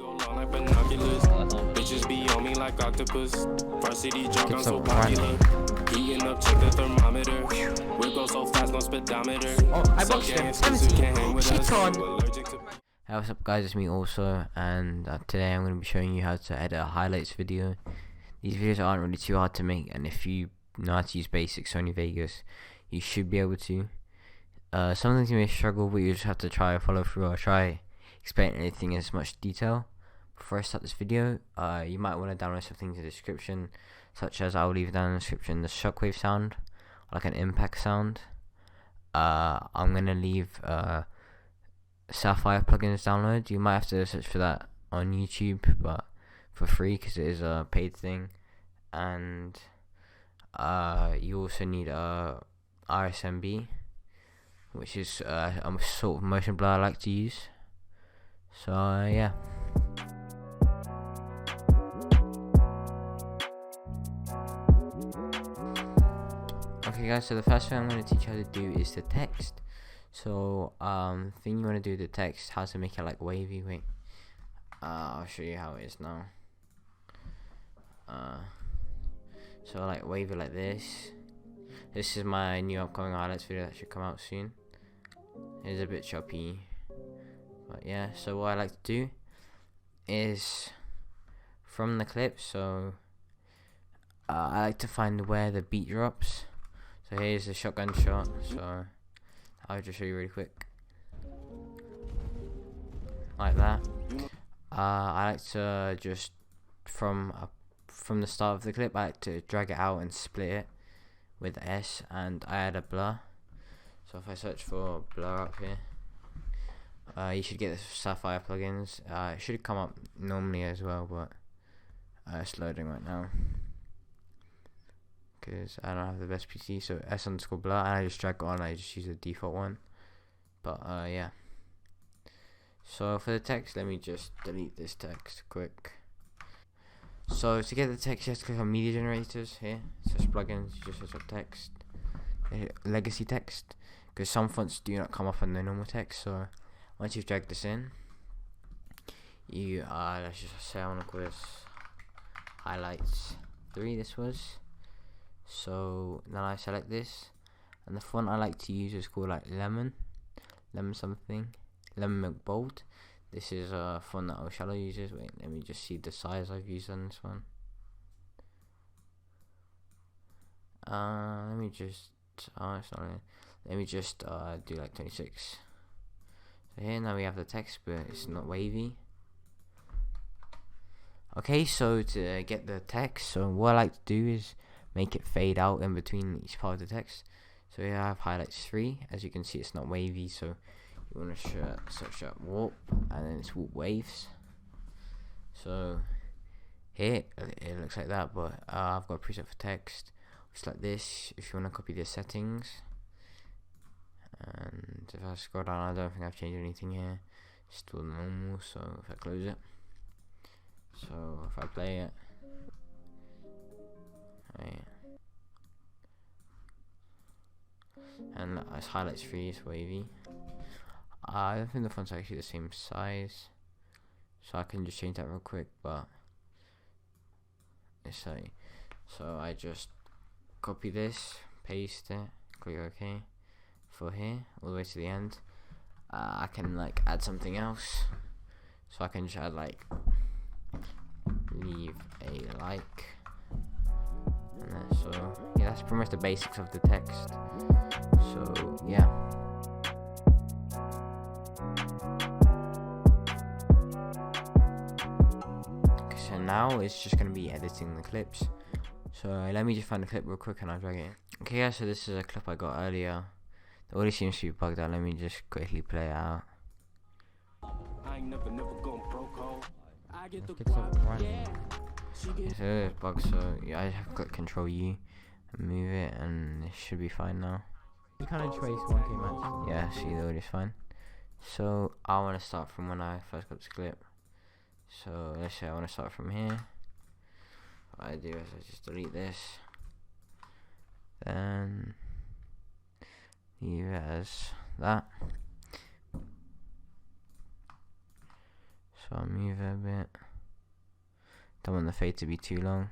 So long like binoculars. Bitches be on me like octopus. Varsity jog, I'm so popular. Heating up, check the thermometer. We go so fast, no speedometer. Oh, I boxed him. 17. Shit on. Hey, what's up guys, it's me also, and today I'm going to be showing you how to edit a highlights video. These videos aren't really too hard to make, and if you know how to use basic Sony Vegas, you should be able to. Some things you may struggle, but you just have to try follow through or try explain anything in as much detail. Before I start this video, you might want to download some things in the description, such as I will leave down in the description the shockwave sound, like an impact sound. I'm going to leave Sapphire plugins download. You might have to search for that on YouTube, but for free because it is a paid thing. And you also need RSMB, which is a sort of motion blur I like to use. So yeah. Okay guys, so the first thing I'm going to teach you how to do is the text. So thing you want to do the text, how to make it like wavy. Wait, I'll show you how it is now. So like wavy like this. This is my new upcoming highlights video that should come out soon. It's a bit choppy, but yeah. So what I like to do is from the clip, so I like to find where the beat drops. So here's the shotgun shot, so I'll just show you really quick, like that. I like to just from the start of the clip, I like to drag it out and split it with S, and I add a blur. So if I search for blur up here, you should get the Sapphire plugins. It should come up normally as well, but it's loading right now because I don't have the best PC. So S_blur, and I just drag it on. I just use the default one. But yeah. So for the text, let me just delete this text quick. So to get the text, you have to click on media generators here. Search plugins. You just search up text, legacy text, because some fonts do not come up on the normal text. So once you've dragged this in, you let's just say I want to call this highlights 3. This was. So then I select this, and the font I like to use is called like lemon something, lemon milk bold. This is a font that Oshallow uses. Wait, let me just see the size I've used on this one. Let me just it's not really. Let me just do like 26. So here now we have the text, but it's not wavy. Okay, so to get the text, so what I like to do is make it fade out in between each part of the text. So here I have highlights 3. As you can see, it's not wavy, so you want to search up warp, and then it's warp waves. So here it looks like that, but I've got a preset for text. It's like this. If you want to copy the settings, and if I scroll down, I don't think I've changed anything here. It's still normal. So if I close it, so if I play it, right, and it's highlights 3, it's wavy. I don't think the font's actually the same size, so I can just change that real quick. But it's like, so I just copy this, paste it, click OK for here all the way to the end. I can like add something else, so I can just add like leave a like, and then, so yeah, that's pretty much the basics of the text. So yeah. Okay, so now it's just gonna be editing the clips. So let me just find the clip real quick and I'll drag it in. Okay guys, so this is a clip I got earlier. The audio seems to be bugged out. Let me just quickly play it out. So it's bugged, so yeah, I have to click Control U and move it, and it should be fine now. You kind of trace 1K match. Yeah, see, the audio's fine. So I want to start from when I first got this clip. So let's say I want to start from here. What I do is I just delete this, then leave it as that. So I'll move it a bit. Don't want the fade to be too long.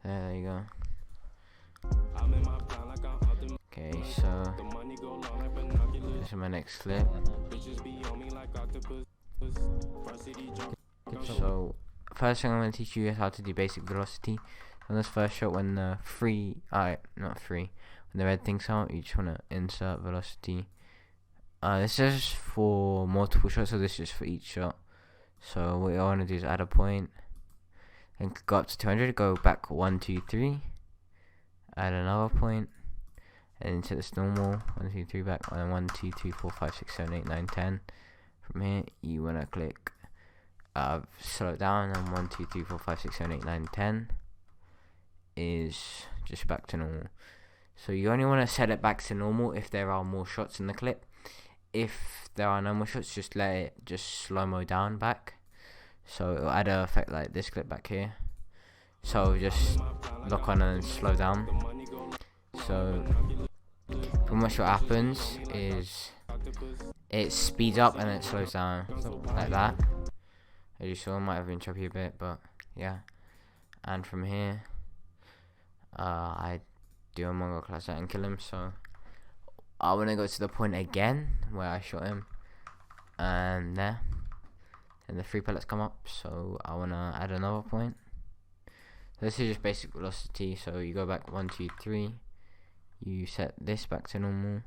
There you go. Okay, so this is my next clip. So first thing I'm going to teach you is how to do basic velocity. On this first shot, when the when the red thing's out, you just want to insert velocity. This is for multiple shots, so this is for each shot. So what you want to do is add a point and go up to 200, go back 1, 2, 3, add another point, and then set this normal 1, 2, 3 back, and 1, 2, 3, 4, 5, 6, 7, 8, 9, 10. From here, you want to click slow it down, and 1, 2, 3, 4, 5, 6, 7, 8, 9, 10 is just back to normal. So you only want to set it back to normal if there are more shots in the clip. If there are no more shots, just let it just slow-mo down back. So it'll add an effect like this clip back here. So just lock on and slow down. So pretty much what happens is it speeds up and it slows down like that. As you saw, it might have been choppy a bit, but yeah. And from here, I do a Mongraal class and kill him. So I want to go to the point again where I shot him, and there, and the 3 pellets come up. So I want to add another point. This is just basic velocity. So you go back 1, 2, 3. You set this back to normal.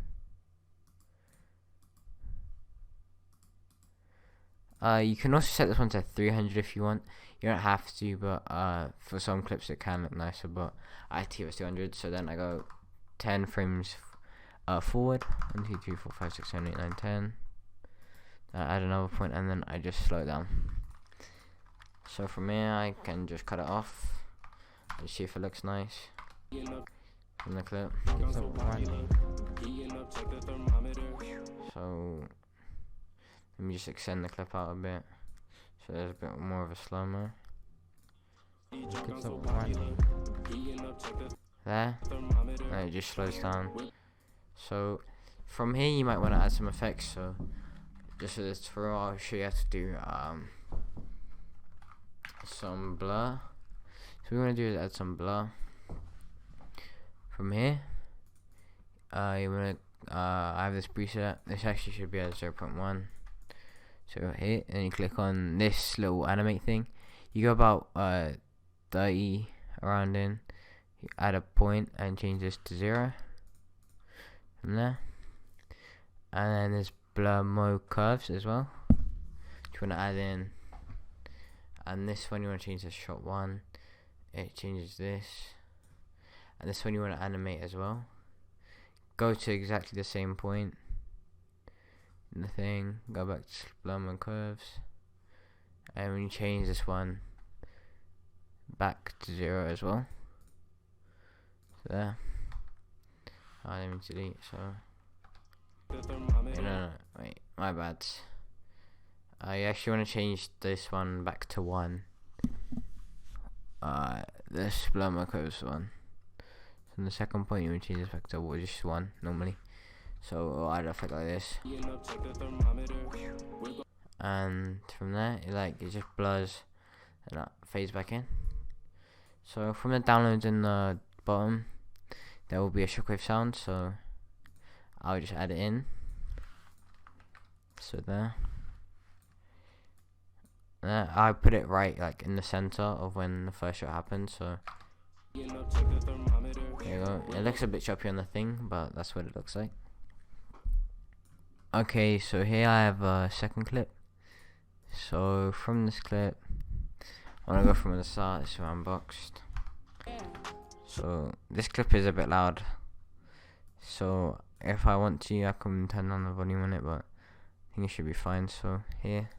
You can also set this one to 300 if you want. You don't have to, but for some clips it can look nicer. But I keep it 200. So then I go 10 frames forward. 1, 2, 3, 4, 5, 6, 7, 8, 9, 10. Add another point, and then I just slow it down. So from here I can just cut it off and see if it looks nice from the clip. So let me just extend the clip out a bit so there's a bit more of a slow-mo. There, and it just slows down. So from here you might want to add some effects. So just for this tutorial, I'll show you how to do some blur. So what we want to do is add some blur. From here, you want to I have this preset. This actually should be at 0.1. So here, and you click on this little animate thing. You go about 30 around in. You add a point and change this to 0. From there, and then there's blur mode curves as well. You want to add in, and this one you want to change to shot 1. It changes this, and this one you want to animate as well. Go to exactly the same point in the thing. Go back to blur mode curves, and when you change this one back to 0 as well. So there. I didn't mean to delete, so no, wait, my bad. You actually want to change this one back to 1. This blur mode curves 1. So in the second point you want to change this back to just 1 normally. So I'll add an effect like this, and from there it just blurs and that fades back in. So from the downloads in the bottom there will be a shockwave sound, so I'll just add it in. So there. I put it right in the center of when the first shot happened, so there you go. It looks a bit choppy on the thing, but that's what it looks like. Okay, so here I have a second clip. So from this clip, I want to go from the start. It's unboxed. So this clip is a bit loud, so if I want to I can turn down the volume on it, but I think it should be fine. So here,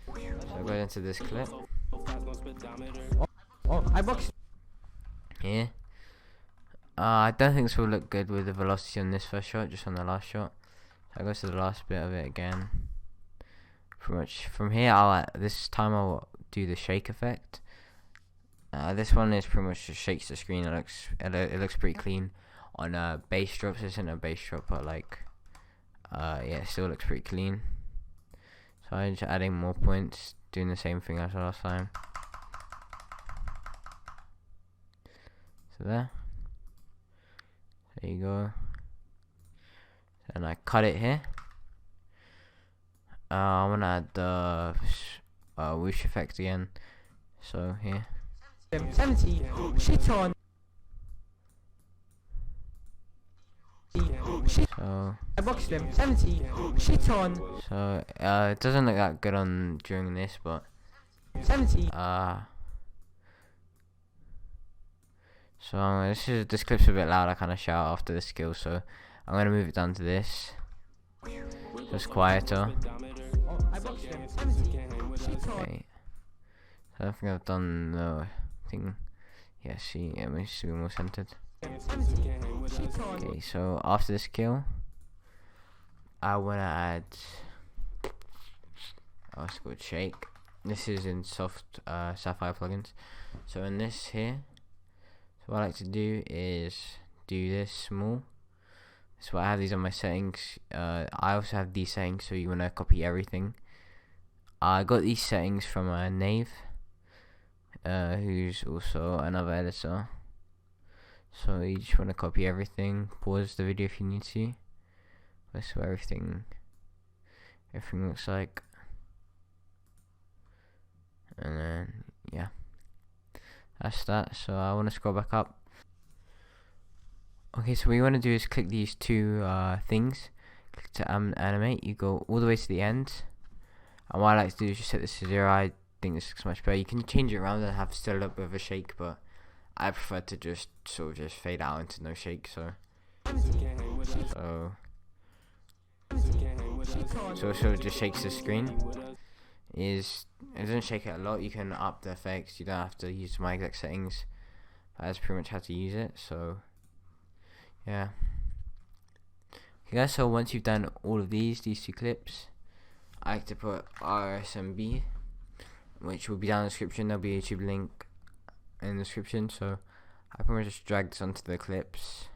so I go into this clip. Oh, I boxed. Here, I don't think this will look good with the velocity on this first shot, just on the last shot. So I go to the last bit of it again. Pretty much from here, this time I'll do the shake effect. This one is pretty much just shakes the screen. It looks pretty clean on bass drops. This isn't a bass drop, but yeah, it still looks pretty clean. So I'm just adding more points, doing the same thing as last time. So there you go. And I cut it here. I want to add the whoosh effect again. So here. 70. Shit on. So I boxed him. 70. Shit on. So it doesn't look that good on during this, but 70. so this clip's a bit loud. I kind of shout after the skill, so I'm gonna move it down to this. So it's quieter. I boxed him. 70. Shit on. Okay. So I don't think I've done the thing. Yeah, see, it makes it more centered. 70. Shit on. Okay, so after the skill, I wanna add. Oh, it's called shake. This is in soft Sapphire plugins. So in this here, so what I like to do is do this small. So I have these on my settings. I also have these settings, so you wanna copy everything. I got these settings from Nave, who's also another editor. So you just wanna copy everything. Pause the video if you need to. That's what everything looks like. And then yeah, that's that. So I want to scroll back up. Okay, so what you want to do is click these two things. Click to animate. You go all the way to the end. And what I like to do is just set this to 0. I think this looks much better. You can change it around and have still a little bit of a shake, but I prefer to just sort of just fade out into no shake. So it just shakes the screen. It doesn't shake it a lot. You can up the effects. You don't have to use my exact settings. That's pretty much how to use it. So yeah. Okay guys, so once you've done all of these two clips, I like to put RSMB, which will be down in the description. There'll be a YouTube link in the description. So I pretty much just drag this onto the clips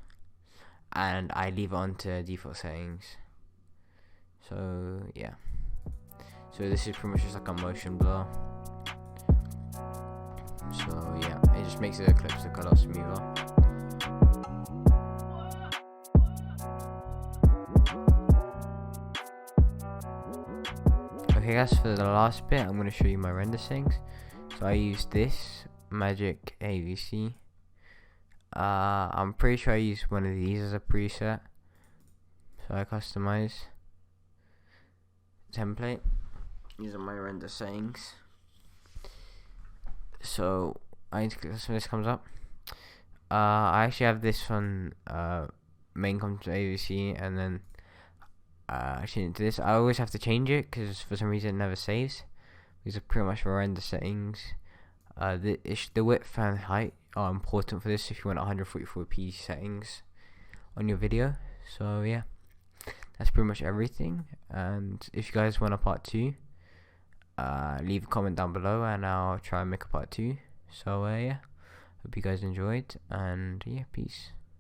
and I leave it onto default settings. So yeah. So this is pretty much just like a motion blur. So yeah, it just makes the clips look a lot smoother. Okay guys, for the last bit I'm going to show you my render settings. So I use this Magic AVC. I'm pretty sure I use one of these as a preset. So I customize template. These are my render settings. So I need to click this when this comes up. I actually have this one main comes to AVC, and then actually into this. I always have to change it because for some reason it never saves. These are pretty much my render settings. The width and height are important for this if you want 144p settings on your video. So yeah, that's pretty much everything. And if you guys want a part 2, leave a comment down below and I'll try and make a part 2. So yeah, hope you guys enjoyed, and yeah, peace.